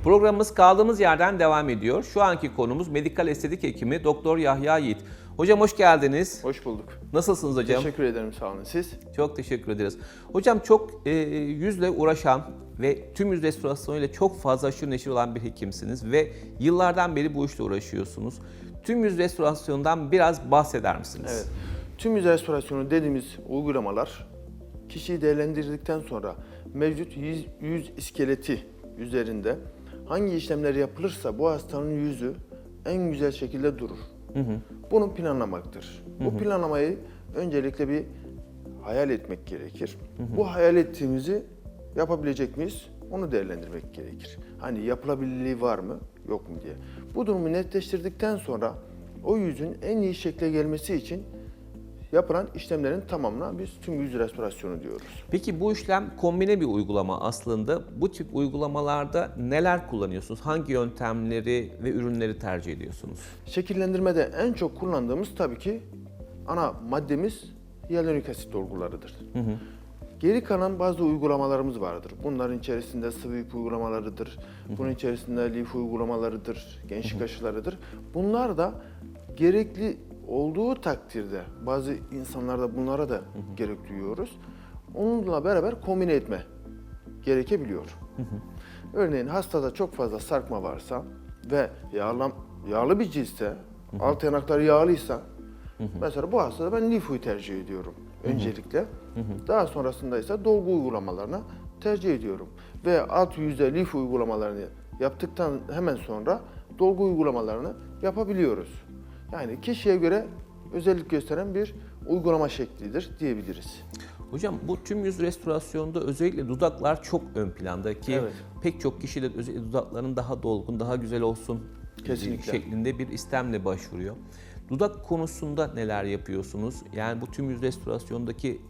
Programımız kaldığımız yerden devam ediyor. Şu anki konumuz medikal estetik hekimi Doktor Yahya Yiğit. Hocam hoş geldiniz. Hoş bulduk. Nasılsınız hocam? Teşekkür ederim, sağ olun. Siz? Çok teşekkür ederiz. Hocam çok yüzle uğraşan ve tüm yüz restorasyonuyla çok fazla aşırı neşir olan bir hekimsiniz ve yıllardan beri bu işle uğraşıyorsunuz. Tüm yüz restorasyonundan biraz bahseder misiniz? Evet. Tüm yüz restorasyonu dediğimiz uygulamalar kişiyi değerlendirdikten sonra mevcut yüz iskeleti üzerinde hangi işlemler yapılırsa bu hastanın yüzü en güzel şekilde durur. Bunu planlamaktır. Bu planlamayı öncelikle bir hayal etmek gerekir. Bu hayal ettiğimizi yapabilecek miyiz? Onu değerlendirmek gerekir. Hani yapılabilirliği var mı, yok mu diye. Bu durumu netleştirdikten sonra o yüzün en iyi şekle gelmesi için yapılan işlemlerin tamamına biz tüm yüz restorasyonu diyoruz. Peki bu işlem kombine bir uygulama aslında. Bu tip uygulamalarda neler kullanıyorsunuz? Hangi yöntemleri ve ürünleri tercih ediyorsunuz? Şekillendirmede en çok kullandığımız tabii ki ana maddemiz hyaluronik asit dolgularıdır. Geri kalan bazı uygulamalarımız vardır. Bunların içerisinde sıvı ip uygulamalarıdır. Bunun içerisinde lif uygulamalarıdır, gençlik aşılarıdır. Bunlar da gerekli olduğu takdirde bazı insanlarda bunlara da gerek duyuyoruz. Onunla beraber kombine etme gerekebiliyor. Örneğin hastada çok fazla sarkma varsa ve yağlı bir ciltse, alt yanakları yağlıysa, mesela bu hastada ben lifuyu tercih ediyorum öncelikle. Daha sonrasında ise dolgu uygulamalarına tercih ediyorum. Ve alt yüzde lif uygulamalarını yaptıktan hemen sonra dolgu uygulamalarını yapabiliyoruz. Yani kişiye göre özellik gösteren bir uygulama şeklidir diyebiliriz. Hocam bu tüm yüz restorasyonunda özellikle dudaklar çok ön planda ki Evet. pek çok kişi de özellikle dudakların daha dolgun, daha güzel olsun Kesinlikle. şeklinde bir istemle başvuruyor. Dudak konusunda neler yapıyorsunuz? Yani bu tüm yüz restorasyondaki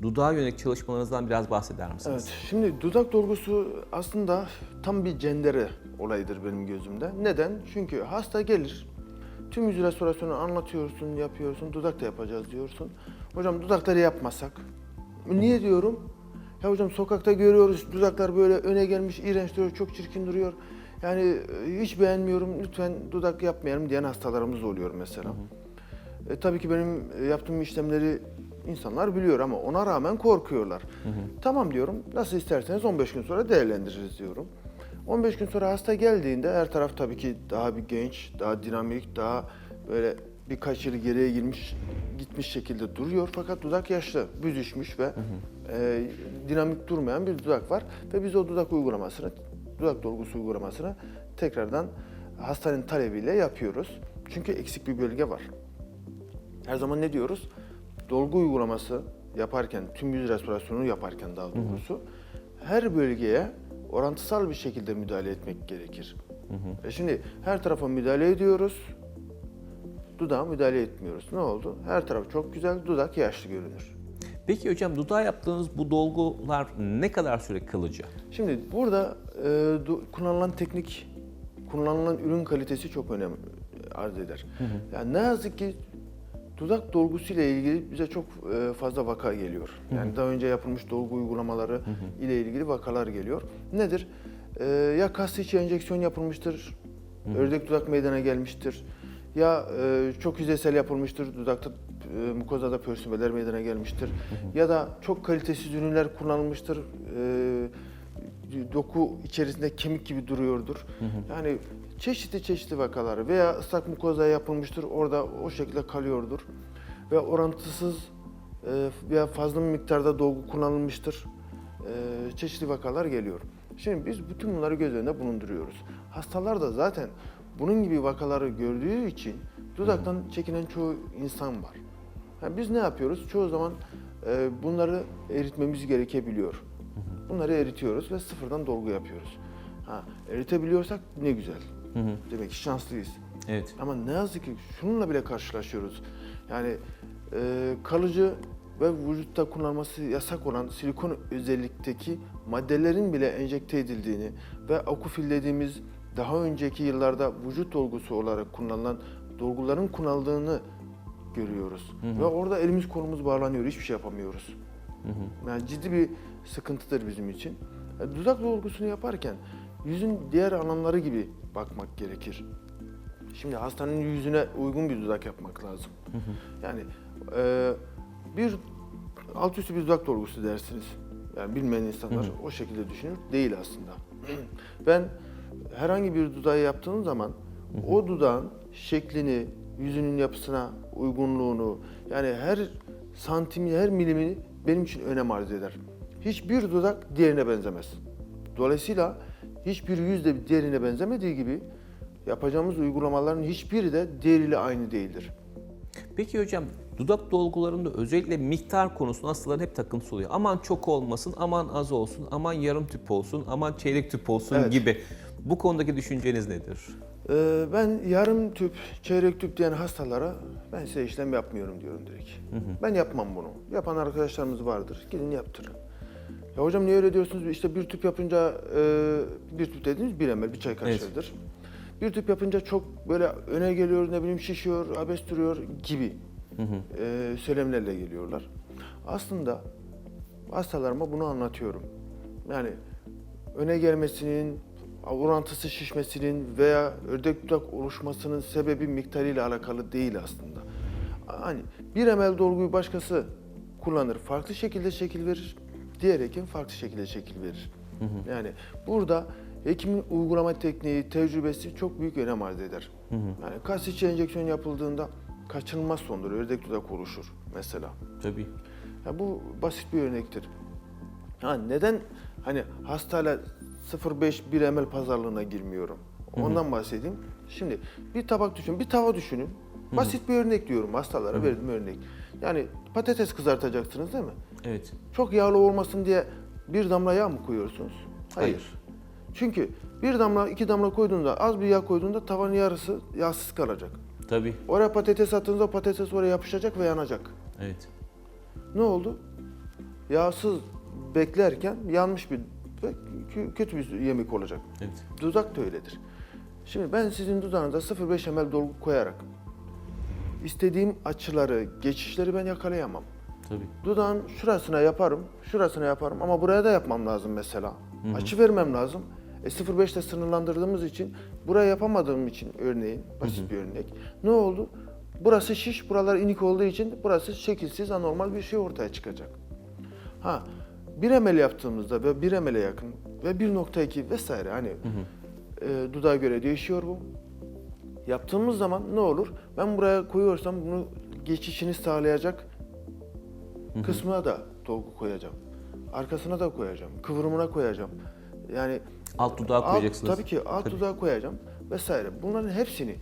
dudağa yönelik çalışmalarınızdan biraz bahseder misiniz? Evet, şimdi dudak dolgusu aslında tam bir cendere olayıdır benim gözümde. Neden? Çünkü hasta gelir, tüm yüz restorasyonu anlatıyorsun, yapıyorsun, dudak da yapacağız diyorsun. Hocam dudakları yapmasak. Niye diyorum? Ya hocam sokakta görüyoruz, dudaklar böyle öne gelmiş, iğrenç duruyor, çok çirkin duruyor. Yani hiç beğenmiyorum, lütfen dudak yapmayalım diyen hastalarımız oluyor mesela. Tabii ki benim yaptığım işlemleri insanlar biliyor ama ona rağmen korkuyorlar. Tamam diyorum, nasıl isterseniz 15 gün sonra değerlendiririz diyorum. 15 gün sonra hasta geldiğinde her taraf tabii ki daha bir genç, daha dinamik, daha böyle birkaç yıl geriye gitmiş şekilde duruyor. Fakat dudak yaşlı, büzüşmüş ve dinamik durmayan bir dudak var. Ve biz o dudak uygulamasını, dudak dolgusu uygulamasını tekrardan hastanın talebiyle yapıyoruz. Çünkü eksik bir bölge var. Her zaman ne diyoruz? Dolgu uygulaması yaparken, tüm yüz restorasyonu yaparken daha doğrusu her bölgeye orantısal bir şekilde müdahale etmek gerekir. Şimdi her tarafa müdahale ediyoruz, dudağa müdahale etmiyoruz. Ne oldu? Her taraf çok güzel, dudak yaşlı görünür. Peki hocam dudağa yaptığınız bu dolgular ne kadar süre kalıcı? Şimdi burada kullanılan teknik, kullanılan ürün kalitesi çok önem arz eder. Yani ne yazık ki dudak dolgusu ile ilgili bize çok fazla vaka geliyor. Yani daha önce yapılmış dolgu uygulamaları ile ilgili vakalar geliyor. Nedir? Ya kas içi enjeksiyon yapılmıştır, ördek dudak meydana gelmiştir. Ya çok yüzeysel yapılmıştır, dudakta mukozada pörsümeler meydana gelmiştir. Ya da çok kalitesiz ürünler kullanılmıştır. Doku içerisinde kemik gibi duruyordur. Yani çeşitli vakalar veya ıslak mukozaya yapılmıştır, orada o şekilde kalıyordur. Ve orantısız veya fazla bir miktarda dolgu kullanılmıştır. Çeşitli vakalar geliyor. Şimdi biz bütün bunları göz önünde bulunduruyoruz. Hastalar da zaten bunun gibi vakaları gördüğü için dudaktan çekinen çoğu insan var. Yani biz ne yapıyoruz? Çoğu zaman bunları eritmemiz gerekebiliyor. Bunları eritiyoruz ve sıfırdan dolgu yapıyoruz. Eritebiliyorsak ne güzel. Demek ki şanslıyız. Evet. Ama ne yazık ki şununla bile karşılaşıyoruz. Yani kalıcı ve vücutta kullanılması yasak olan silikon özellikteki maddelerin bile enjekte edildiğini ve akufil dediğimiz daha önceki yıllarda vücut dolgusu olarak kullanılan dolguların kullanıldığını görüyoruz. Ve orada elimiz kolumuz bağlanıyor, hiçbir şey yapamıyoruz. Yani ciddi bir sıkıntıdır bizim için. Dudak dolgusunu yaparken yüzün diğer alanları gibi bakmak gerekir. Şimdi hastanın yüzüne uygun bir dudak yapmak lazım. Yani bir alt üstü bir dudak dolgusu dersiniz. Yani bilmeyen insanlar o şekilde düşünür. Değil aslında. Ben herhangi bir dudağı yaptığım zaman o dudağın şeklini, yüzünün yapısına uygunluğunu, yani her santimi, her milimini benim için önem arz eder. Hiçbir dudak diğerine benzemez. Dolayısıyla hiçbir yüz de diğerine benzemediği gibi yapacağımız uygulamaların hiçbiri de diğeriyle aynı değildir. Peki hocam, dudak dolgularında özellikle miktar konusunda hastaların hep takıntısı oluyor. Aman çok olmasın, aman az olsun, aman yarım tüp olsun, aman çeyrek tüp olsun Evet. gibi. Bu konudaki düşünceniz nedir? Ben yarım tüp, çeyrek tüp diyen hastalara ben size işlem yapmıyorum diyorum direkt. Ben yapmam bunu. Yapan arkadaşlarımız vardır. Gidin yaptırın. Ya hocam niye öyle diyorsunuz? İşte bir tüp yapınca, bir tüp dediğiniz 1 ml, bir çay kaşığıdır. Bir tüp yapınca çok böyle öne geliyor, ne bileyim şişiyor, abes duruyor gibi söylemlerle geliyorlar. Aslında hastalarıma bunu anlatıyorum. Yani öne gelmesinin, orantısı şişmesinin veya ördek dudak oluşmasının sebebi miktarıyla alakalı değil aslında. Hani 1 ml dolguyu başkası kullanır, farklı şekilde şekil verir. Diğer hekim farklı şekilde şekil verir. Yani burada hekimin uygulama tekniği, tecrübesi çok büyük önem arz eder. Yani kas içi enjeksiyon yapıldığında kaçınılmaz sondur, ördek dudak oluşur mesela. Tabii. Ya bu basit bir örnektir. Ha, neden hani hastayla 0,5 1 ml pazarlığına girmiyorum? Ondan bahsedeyim. Şimdi bir tabak düşünün, bir tava düşünün. Basit bir örnek diyorum, hastalara verdiğim örnek. Yani patates kızartacaksınız değil mi? Evet. Çok yağlı olmasın diye bir damla yağ mı koyuyorsunuz? Hayır. Çünkü bir damla, 2 damla koyduğunda, az bir yağ koyduğunda tavanın yarısı yağsız kalacak. Tabii. Oraya patates attığınızda o patates oraya yapışacak ve yanacak. Evet. Ne oldu? Yağsız beklerken yanmış bir ve kötü bir yemek olacak. Evet. Dudak da öyledir. Şimdi ben sizin dudağınıza 0,5 ml dolgu koyarak istediğim açıları, geçişleri ben yakalayamam. Tabii. Dudağın şurasına yaparım, şurasına yaparım ama buraya da yapmam lazım mesela. Açı vermem lazım. 0,5 ile sınırlandırdığımız için, buraya yapamadığım için örneğin, basit bir örnek. Ne oldu? Burası şiş, buralar inik olduğu için burası şekilsiz, anormal bir şey ortaya çıkacak. Ha, 1 ml yaptığımızda ve 1 ml'e yakın ve 1,2 vesaire hani dudağa göre değişiyor bu. Yaptığımız zaman ne olur? Ben buraya koyuyorsam bunu geçişini sağlayacak kısmına da dolgu koyacağım. Arkasına da koyacağım. Kıvrımına koyacağım. Yani Alt dudağı koyacaksınız. Tabii ki alt dudağı koyacağım vesaire. Bunların hepsini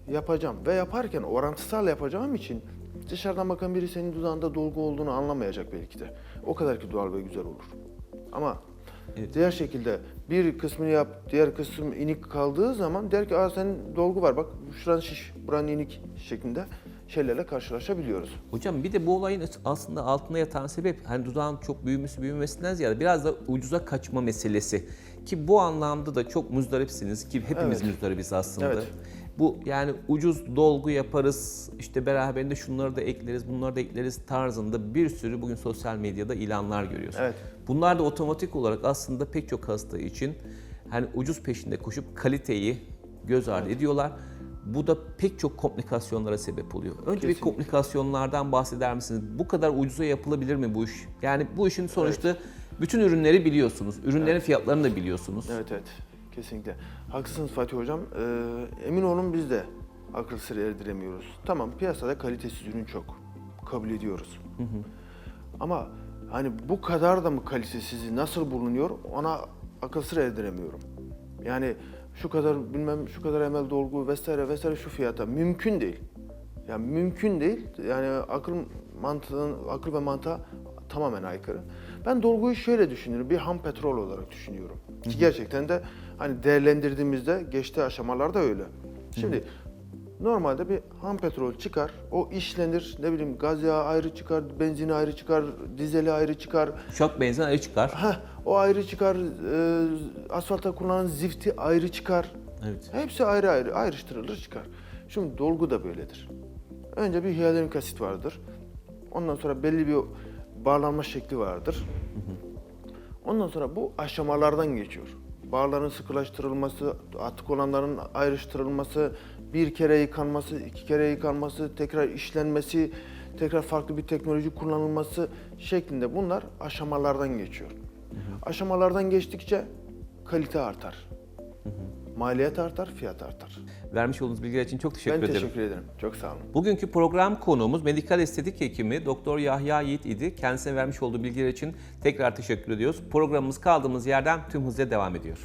yapacağım ve yaparken orantısal yapacağım için dışarıdan bakan biri senin dudağında dolgu olduğunu anlamayacak belki de. O kadar ki doğal ve güzel olur. Ama diğer şekilde bir kısmını yap, diğer kısım inik kaldığı zaman der ki aa senin dolgu var bak şuran şiş, buranın inik şeklinde şeylerle karşılaşabiliyoruz. Hocam bir de bu olayın aslında altında yatan sebep hani dudağın çok büyümesinden ziyade biraz da ucuza kaçma meselesi. Ki bu anlamda da çok muzdaripsiniz ki hepimiz muzdaribiz aslında. Evet. Bu yani ucuz dolgu yaparız, işte beraberinde şunları da ekleriz, bunları da ekleriz tarzında bir sürü bugün sosyal medyada ilanlar görüyorsun. Evet. Bunlar da otomatik olarak aslında pek çok hasta için hani ucuz peşinde koşup kaliteyi göz ardı ediyorlar. Bu da pek çok komplikasyonlara sebep oluyor. Önce bir Kesinlikle. komplikasyonlardan bahseder misiniz? Bu kadar ucuza yapılabilir mi bu iş? Yani bu işin sonuçta bütün ürünleri biliyorsunuz. Ürünlerin fiyatlarını da biliyorsunuz. Evet. Kesinlikle. Haklısınız Fatih Hocam. Emin olun biz de akıl sır erdiremiyoruz. Tamam piyasada kalitesiz ürün çok. Kabul ediyoruz. Ama hani bu kadar da mı kalitesizi nasıl bulunuyor ona akıl sır erdiremiyorum. Yani şu kadar bilmem şu kadar ml dolgu vesaire şu fiyata mümkün değil. Yani mümkün değil. Yani akıl ve mantığa tamamen aykırı. Ben dolguyu şöyle düşünüyorum. Bir ham petrol olarak düşünüyorum. Ki gerçekten de hani değerlendirdiğimizde geçtiği aşamalarda öyle. Şimdi normalde bir ham petrol çıkar, o işlenir, ne bileyim gaz yağı ayrı çıkar, benzini ayrı çıkar, dizeli ayrı çıkar. Uçak benzin ayrı çıkar. O ayrı çıkar, asfalta kullanılan zifti ayrı çıkar. Evet. Hepsi ayrı ayrı ayrıştırılır çıkar. Şimdi dolgu da böyledir. Önce bir hyaluronik asit vardır. Ondan sonra belli bir bağlanma şekli vardır. Ondan sonra bu aşamalardan geçiyor. bağların sıkılaştırılması, atık olanların ayrıştırılması, bir kere yıkanması, 2 kere yıkanması, tekrar işlenmesi, tekrar farklı bir teknoloji kullanılması şeklinde bunlar aşamalardan geçiyor. Aşamalardan geçtikçe kalite artar. Maliyet artar, fiyat artar. Vermiş olduğunuz bilgiler için çok teşekkür Ben ederim. teşekkür ederim. Çok sağ olun. Bugünkü program konuğumuz medikal estetik hekimi Doktor Yahya Yiğit idi. Kendisine vermiş olduğu bilgiler için tekrar teşekkür ediyoruz. Programımız kaldığımız yerden tüm hızla devam ediyor.